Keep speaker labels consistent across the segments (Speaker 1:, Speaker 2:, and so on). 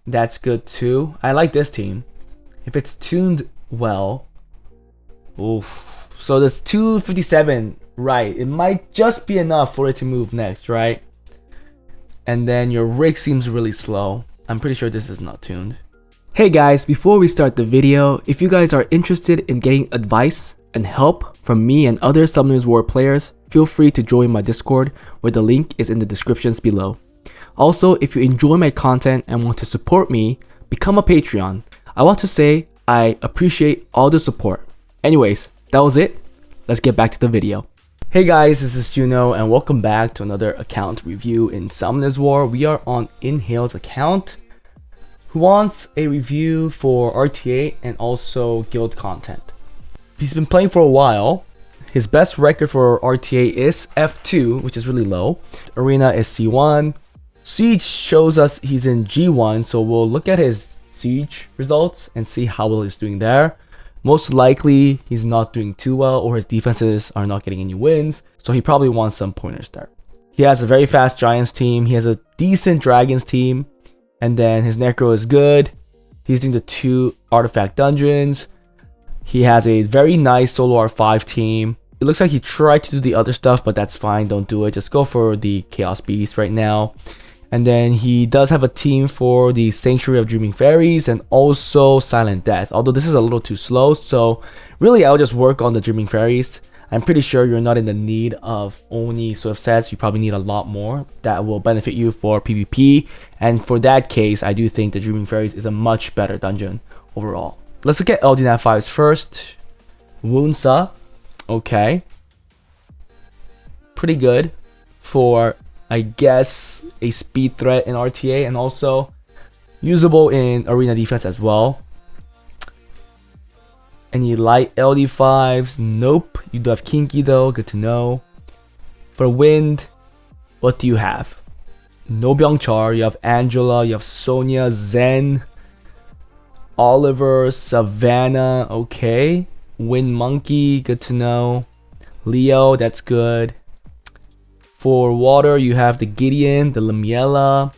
Speaker 1: That's good too. I like this team. If it's tuned well. Oof. So that's 257, right? It might just be enough for it to move next, right? And then your rig seems really slow. I'm pretty sure this is not tuned. Hey guys, before we start the video, if you guys are interested in getting advice and help from me and other Summoners War players, feel free to join my Discord, where the link is in the descriptions below. Also, if you enjoy my content and want to support me, become a Patreon. I want to say I appreciate all the support. Anyways, that was it. Let's get back to the video. Hey guys, this is Juno and welcome back to another account review in Summoners War. We are on Inhale's account, who wants a review for RTA and also guild content. He's been playing for a while. His best record for RTA is F2, which is really low. Arena is C1. Siege shows us he's in G1, so we'll look at his Siege results and see how well he's doing there. Most likely, he's not doing too well, or his defenses are not getting any wins, so he probably wants some pointers there. He has a very fast Giants team. He has a decent Dragons team, and then his Necro is good. He's doing the 2 artifact dungeons. He has a very nice solo R5 team. It looks like he tried to do the other stuff, but that's fine. Don't do it. Just go for the Chaos Beast right now. And then he does have a team for the Sanctuary of Dreaming Fairies and also Silent Death. Although this is a little too slow, so really I'll just work on the Dreaming Fairies. I'm pretty sure you're not in the need of only Swift sets. You probably need a lot more that will benefit you for PvP. And for that case, I do think the Dreaming Fairies is a much better dungeon overall. Let's look at LD Nat 5s first. Wunsa. Okay. Pretty good for, I guess, a speed threat in RTA and also usable in arena defense as well. Any light LD5s? Nope. You do have Kinky though, good to know. For Wind, what do you have? No Byung-char, you have Angela, you have Sonia, Zen, Oliver, Savannah, okay. Wind Monkey, good to know. Leo, that's good. For water, you have the Gideon, the Lamiela.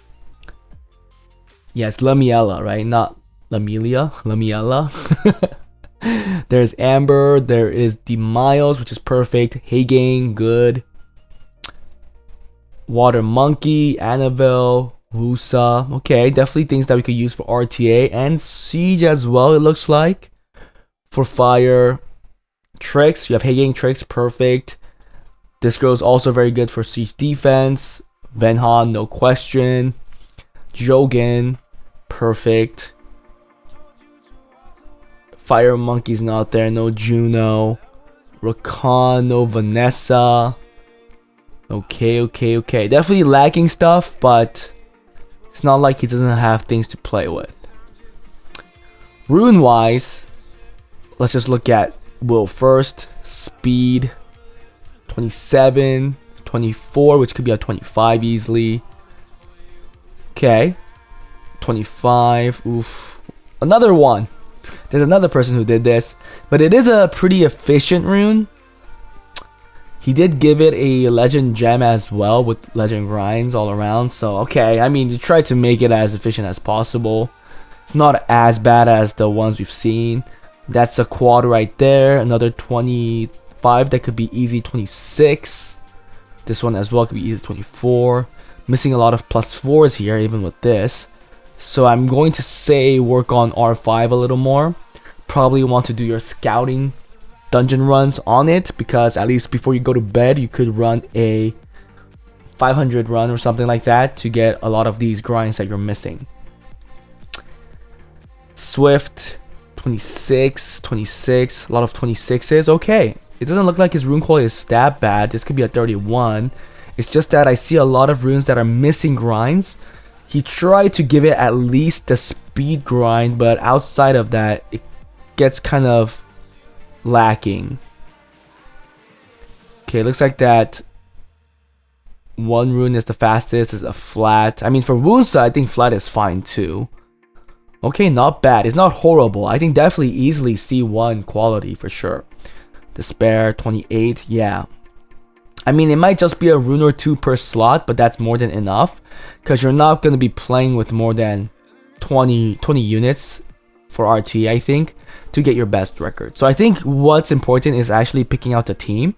Speaker 1: Yes, Lamiela, right? Not Lamelia, Lamiela. There's Amber, there is the Miles, which is perfect. Hagang, good. Water Monkey, Annabelle, Wusa. Okay, definitely things that we could use for RTA and Siege as well, it looks like. For fire, Tricks, you have Hagang Tricks, perfect. This girl is also very good for Siege defense. Venhan, no question. Jogan, perfect. Fire Monkey's not there, no Juno. Rakan, no Vanessa. Okay. Definitely lacking stuff, but it's not like he doesn't have things to play with. Rune wise, let's just look at Will first. Speed. 27, 24, which could be a 25 easily. Okay. 25. Oof. Another one. There's another person who did this. But it is a pretty efficient rune. He did give it a legend gem as well with legend grinds all around. So, okay. I mean, you try to make it as efficient as possible. It's not as bad as the ones we've seen. That's a quad right there. Another 25. That could be easy 26. This one as well could be easy 24. Missing a lot of +4s here even with this. So I'm going to say work on R5 a little more. Probably want to do your scouting dungeon runs on it, because at least before you go to bed you could run a 500 run or something like that to get a lot of these grinds that you're missing. Swift 26, a lot of 26s. Okay. It doesn't look like his rune quality is that bad. This could be a 31. It's just that I see a lot of runes that are missing grinds. He tried to give it at least the speed grind, but outside of that, it gets kind of lacking. Okay, looks like that one rune is the fastest, is a flat. I mean, for Wunsa, I think flat is fine too. Okay, not bad. It's not horrible. I think definitely easily C1 quality for sure. Despair, 28, yeah. I mean, it might just be a rune or 2 per slot, but that's more than enough, because you're not going to be playing with more than 20 units for RT, I think, to get your best record. So I think what's important is actually picking out the team,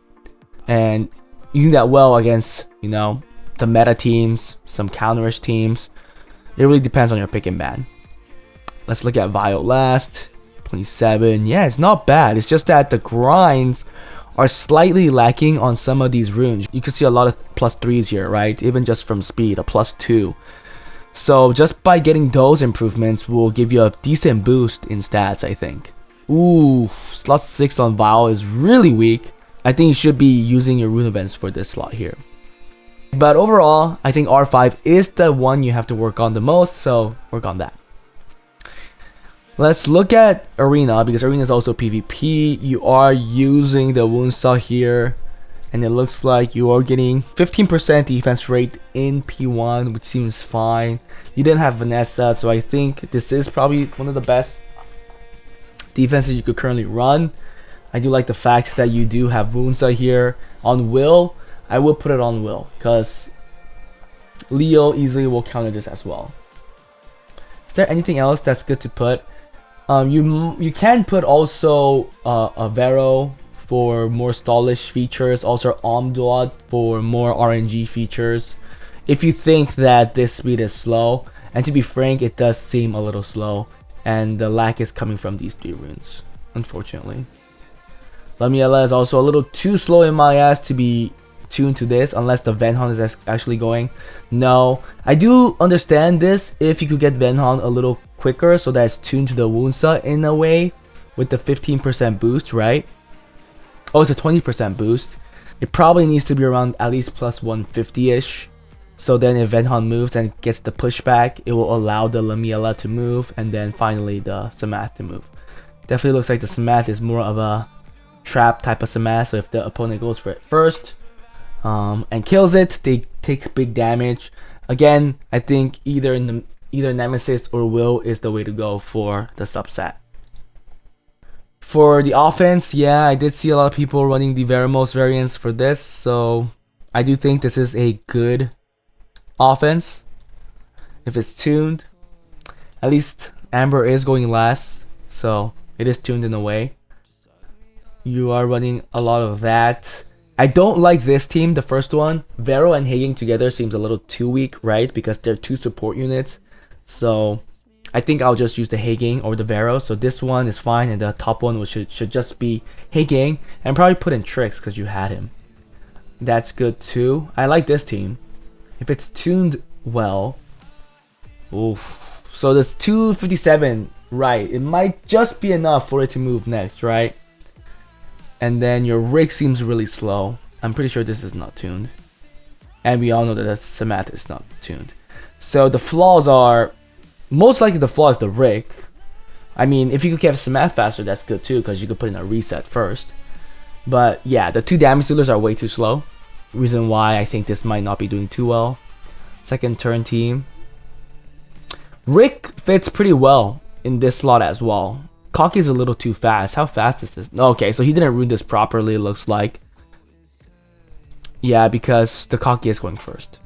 Speaker 1: and you do that well against, you know, the meta teams, some counterish teams. It really depends on your pick and ban. Let's look at Vio last. 27. Yeah, it's not bad. It's just that the grinds are slightly lacking on some of these runes. You can see a lot of +3s here, right? Even just from speed, a +2. So just by getting those improvements will give you a decent boost in stats, I think. Ooh, slot 6 on Vile is really weak. I think you should be using your rune events for this slot here. But overall, I think R5 is the one you have to work on the most, so work on that. Let's look at Arena, because Arena is also PvP. You are using the wound saw here, and it looks like you are getting 15% defense rate in P1, which seems fine. You didn't have Vanessa, so I think this is probably one of the best defenses you could currently run. I do like the fact that you do have wound saw here. On Will, I will put it on Will, because Leo easily will counter this as well. Is there anything else that's good to put? You can put also a Vero for more stallish features, also Omduad for more RNG features, if you think that this speed is slow. And to be frank, it does seem a little slow, and the lack is coming from these 3 runes, unfortunately. Lamiela is also a little too slow in my ass to be tuned to this, unless the Venhon is actually going. No, I do understand this if you could get Venhon a little quicker, so that it's tuned to the wound saw in a way, with the 15% boost, right? Oh, it's a 20% boost. It probably needs to be around at least plus 150-ish. So then if Venhon moves and gets the pushback, it will allow the Lamiela to move, and then finally the Samath to move. Definitely looks like the Samath is more of a trap type of Samath, so if the opponent goes for it first and kills it, they take big damage. Again, I think either Nemesis or Will is the way to go for the subset. For the offense, yeah, I did see a lot of people running the Veramos variants for this, so I do think this is a good offense if it's tuned. At least Amber is going last, so it is tuned in a way. You are running a lot of that. I don't like this team, the first one. Vero and Hagen together seems a little too weak, right? Because they're 2 support units. So I think I'll just use the Hagen or the Vero. So this one is fine, and the top one should just be Hagen, and probably put in Tricks because you had him. That's good too. I like this team. If it's tuned well. Oof. So that's 257, right? It might just be enough for it to move next, right? And then your rig seems really slow. I'm pretty sure this is not tuned. And we all know that the Samath is not tuned. So the flaws are, most likely the flaw is the rig. I mean, if you could get Samath faster, that's good too, because you could put in a reset first. But yeah, the 2 damage dealers are way too slow. Reason why I think this might not be doing too well. Second turn team. Rick fits pretty well in this slot as well. Cocky is a little too fast. How fast is this? Okay, so he didn't rune this properly, it looks like. Yeah, because the Cocky is going first.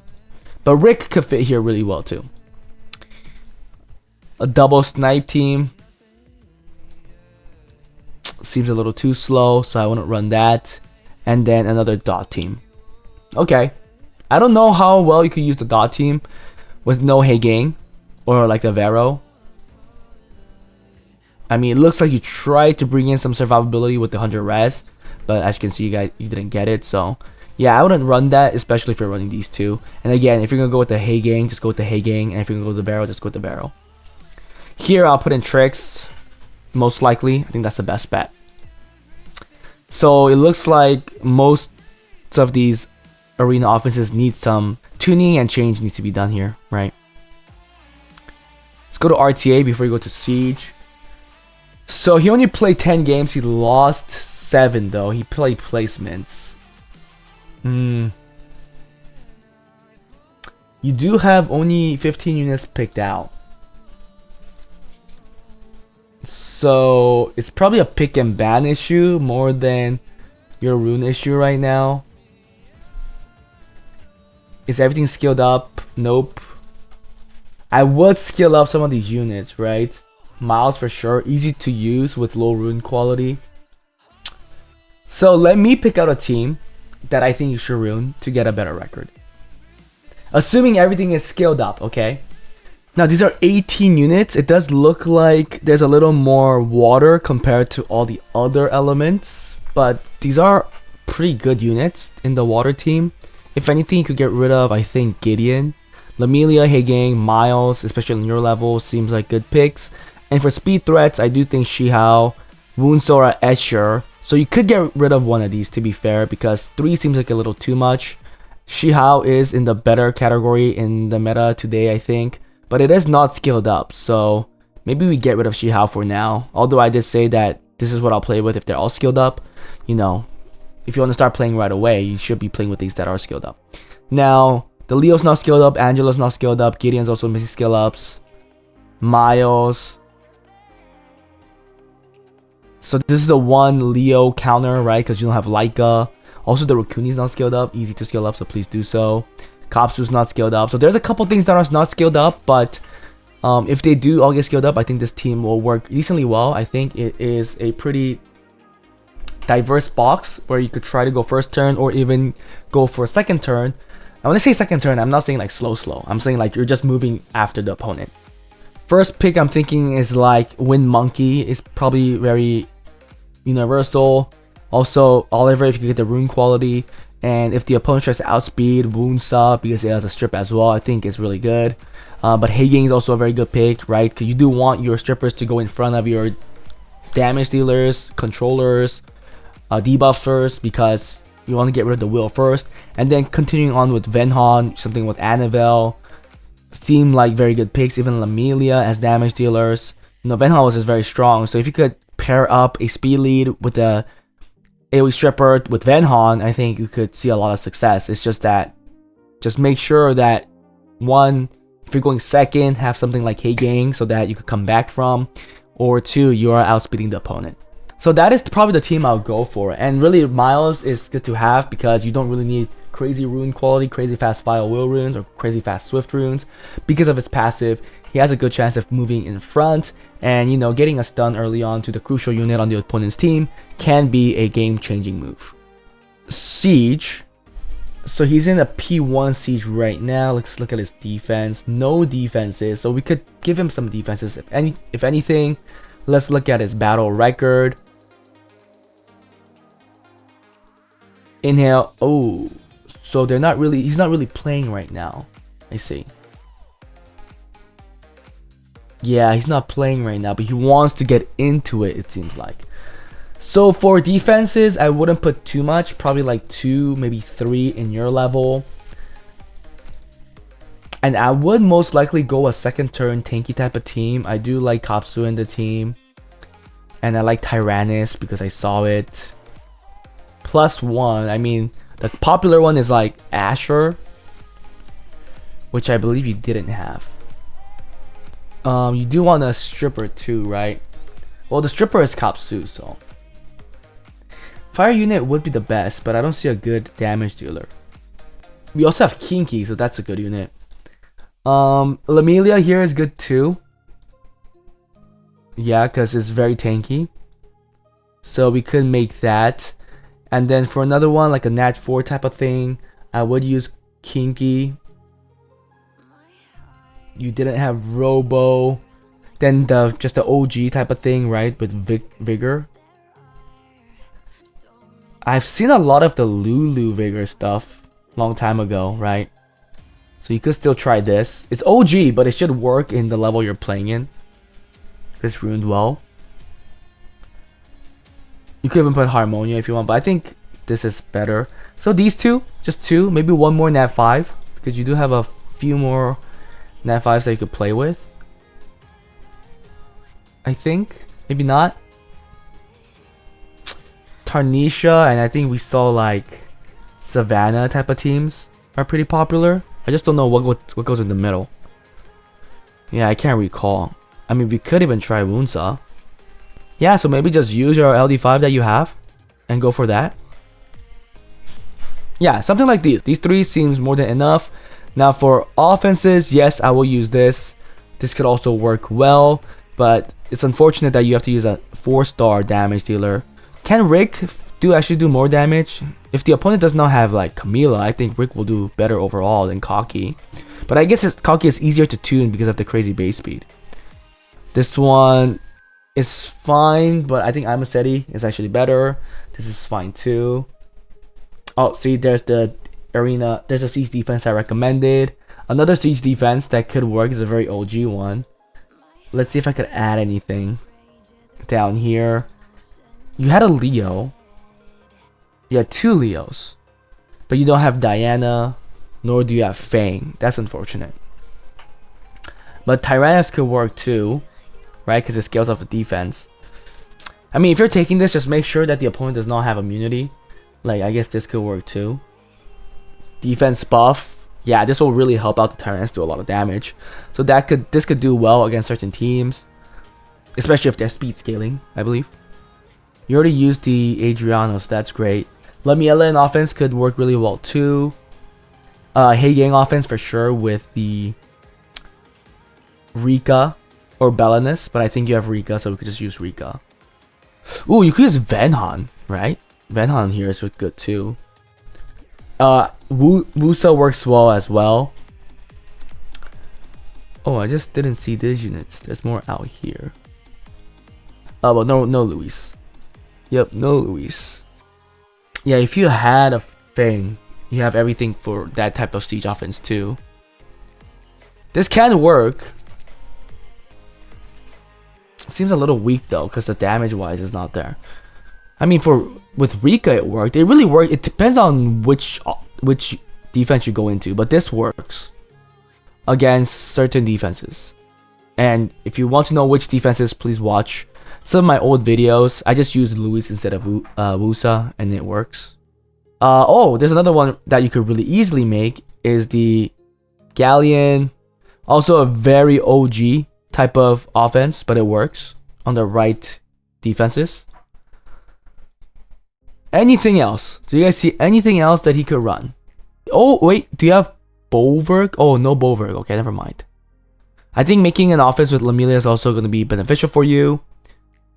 Speaker 1: But Rick could fit here really well too. A double snipe team. Seems a little too slow, so I wouldn't run that. And then another dot team. Okay. I don't know how well you could use the dot team with no Hagang or like the Vero. I mean, it looks like you tried to bring in some survivability with the 100 res, but as you can see, you didn't get it. So yeah, I wouldn't run that, especially if you're running these 2. And again, if you're gonna go with the Hagang, just go with the Hagang, and if you're gonna go with the Vero, just go with the Vero. Here, I'll put in Tricks, most likely. I think that's the best bet. So it looks like most of these arena offenses need some tuning and change needs to be done here, right? Let's go to RTA before you go to Siege. So he only played 10 games. He lost 7 though. He played placements. You do have only 15 units picked out. So it's probably a pick and ban issue more than your rune issue right now. Is everything skilled up? Nope. I would skill up some of these units, right? Miles for sure, easy to use with low rune quality. So let me pick out a team that I think you should rune to get a better record. Assuming everything is scaled up, okay? Now these are 18 units. It does look like there's a little more water compared to all the other elements, but these are pretty good units in the water team. If anything, you could get rid of, I think, Gideon. Lamelia, Hegang, Miles, especially on your level, seems like good picks. And for speed threats, I do think Shihao, Woonsora, Escher. So you could get rid of one of these, to be fair, because 3 seems like a little too much. Shihao is in the better category in the meta today, I think. But it is not skilled up, so maybe we get rid of Shihao for now. Although I did say that this is what I'll play with if they're all skilled up. You know, if you want to start playing right away, you should be playing with these that are skilled up. Now, the Leo's not skilled up, Angela's not skilled up, Gideon's also missing skill ups. Miles. So this is the one Leo counter, right? Because you don't have Laika. Also, the Rakuni's not skilled up. Easy to skill up, so please do so. Kapsu's not skilled up. So there's a couple things that are not skilled up, but if they do all get skilled up, I think this team will work decently well. I think it is a pretty diverse box where you could try to go first turn or even go for second turn. And when I say second turn, I'm not saying like slow. I'm saying like you're just moving after the opponent. First pick I'm thinking is like Wind Monkey. Is probably very universal. Also, Oliver, if you get the rune quality. And if the opponent tries to outspeed Woonsa because it has a strip as well, I think it's really good. But Hegang is also a very good pick, right? Because you do want your strippers to go in front of your damage dealers, controllers, debuffers, because you want to get rid of the will first. And then continuing on with Venhon, something with Annabelle, seem like very good picks. Even Lamelia as damage dealers. You know, Venhon was just very strong. So if you could pair up a speed lead with a AoE stripper with Venhon, I think you could see a lot of success. It's just that, just make sure that one, if you're going second, have something like Hegang so that you could come back from, or 2, you are outspeeding the opponent. So that is probably the team I'll go for. And really, Miles is good to have because you don't really need crazy rune quality, crazy fast fire will runes, or crazy fast swift runes. Because of its passive, he has a good chance of moving in front, and you know, getting a stun early on to the crucial unit on the opponent's team can be a game-changing move. Siege. So he's in a P1 Siege right now. Let's look at his defense. No defenses, so we could give him some defenses if anything. Let's look at his battle record. Inhale. Oh, so he's not really playing right now. I see. Yeah, he's not playing right now, but he wants to get into it, it seems like. So for defenses, I wouldn't put too much. Probably like 2, maybe 3 in your level. And I would most likely go a second turn tanky type of team. I do like Kapsu in the team. And I like Tyrannus because I saw it. +1, I mean, the popular one is like Asher, which I believe you didn't have. You do want a stripper too, right? Well, the stripper is Kapsu, so fire unit would be the best, but I don't see a good damage dealer. We also have Kinky, so that's a good unit. Lamelia here is good too. Yeah, because it's very tanky. So we could make that. And then for another one, like a Nat 4 type of thing, I would use Kinky. You didn't have Robo. Then just the OG type of thing, right? With Vigor. I've seen a lot of the Lulu Vigor stuff long time ago, right? So you could still try this. It's OG, but it should work in the level you're playing in. It's runed well. You could even put Harmonia if you want, but I think this is better. So these two, just 2, maybe 1 more Nat 5, because you do have a few more Nat 5s that you could play with. I think, maybe not. Tarnisha, and I think we saw like Savannah type of teams are pretty popular. I just don't know what goes in the middle. Yeah, I can't recall. I mean, we could even try Woonsa. Yeah, so maybe just use your LD5 that you have and go for that. Yeah, something like these. These 3 seems more than enough. Now for offenses, yes, I will use this. This could also work well, but it's unfortunate that you have to use a 4-star damage dealer. Can Rick actually do more damage? If the opponent does not have like Camila, I think Rick will do better overall than Cocky. But I guess Cocky is easier to tune because of the crazy base speed. This one is fine, but I think Amasetti is actually better. This is fine too. Oh, see, there's the arena. There's a siege defense I recommended. Another siege defense that could work is a very OG one. Let's see if I could add anything down here. You had a Leo. You had 2 Leos, but you don't have Diana, nor do you have Fang. That's unfortunate. But Tyrannus could work too, right? Because it scales off the defense. I mean, if you're taking this, just make sure that the opponent does not have immunity. Like, I guess this could work too. Defense buff. Yeah, this will really help out the Tyrannus do a lot of damage. So this could do well against certain teams, especially if they're speed scaling, I believe. You already used the Adriano, so that's great. Lamiela in offense could work really well too. Hey Yang offense for sure with the Rika or Belanus, but I think you have Rika, so we could just use Rika. Ooh, you could use Venhan, right? Venhan here is good too. Wusa works well as well. Oh, I just didn't see these units. There's more out here. Oh, well, no Luis. Yep, no Luis. Yeah, if you had a thing, you have everything for that type of siege offense too. This can work. Seems a little weak though, because the damage wise is not there. I mean, with Rika it worked. It really worked. It depends on which defense you go into, but this works against certain defenses. And if you want to know which defenses, please watch some of my old videos. I just used Luis instead of Wusa, and it works. Oh, there's another one that you could really easily make is the Galleon. Also a very OG type of offense, but it works on the right defenses. Anything else? Do you guys see anything else that he could run? Oh, wait, do you have Bolverk? Oh, no Bolverk. Okay, never mind. I think making an offense with Lamilia is also going to be beneficial for you.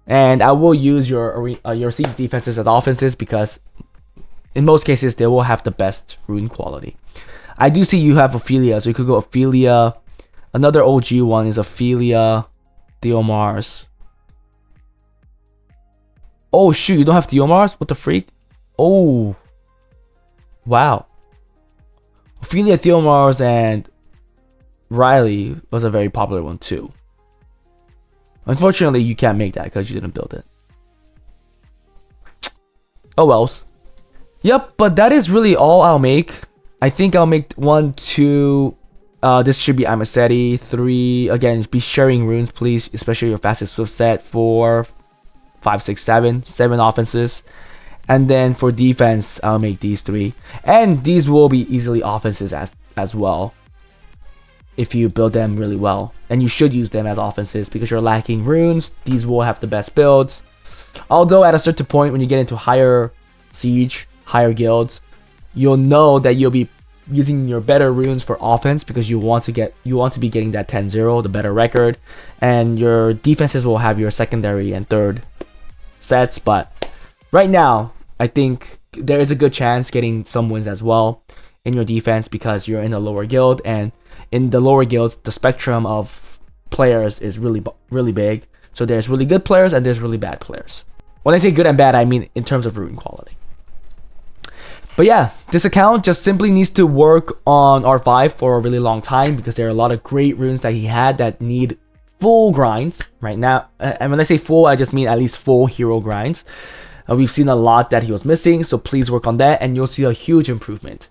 Speaker 1: And I will use your siege defenses as offenses because in most cases they will have the best rune quality. I do see you have Ophelia, so you could go Ophelia. Another OG one is Ophelia, Theomars. Oh shoot, you don't have Theomars? What the freak? Oh, wow. Ophelia, Theomars, and Riley was a very popular one too. Unfortunately, you can't make that because you didn't build it. Oh wells. Yep, but that is really all I'll make. I think I'll make 1, 2. This should be Amasetti. 3. Again, be sharing runes, please, especially your fastest swift set. 4, 5, 6, 7. 7 offenses. And then for defense, I'll make these 3. And these will be easily offenses as well, if you build them really well. And you should use them as offenses because you're lacking runes. These will have the best builds. Although at a certain point when you get into higher siege, higher guilds, you'll know that you'll be using your better runes for offense because you want to be getting that 10-0, the better record, and your defenses will have your secondary and third sets. But right now, I think there is a good chance getting some wins as well in your defense because you're in a lower guild, and in the lower guilds, the spectrum of players is really big. So there's really good players and there's really bad players. When I say good and bad, I mean in terms of rune quality. But yeah, this account just simply needs to work on R5 for a really long time because there are a lot of great runes that he had that need full grinds right now. And when I say full, I just mean at least full hero grinds. We've seen a lot that he was missing, so please work on that and you'll see a huge improvement.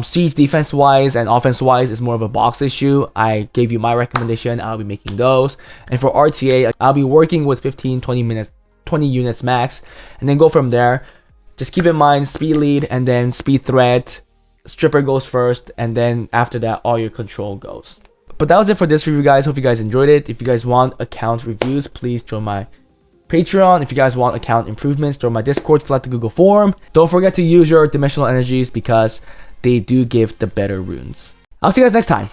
Speaker 1: Siege defense wise and offense wise is more of a box issue. I gave you my recommendation. I'll be making those. And for RTA, I'll be working with 20 units max, and then go from there. Just keep in mind speed lead and then speed threat. Stripper goes first, and then after that all your control goes. But that was it for this review, guys. Hope you guys enjoyed it. If you guys want account reviews, please join my Patreon. If you guys want account improvements, join my Discord, fill out the Google form. Don't forget to use your dimensional energies because they do give the better runes. I'll see you guys next time.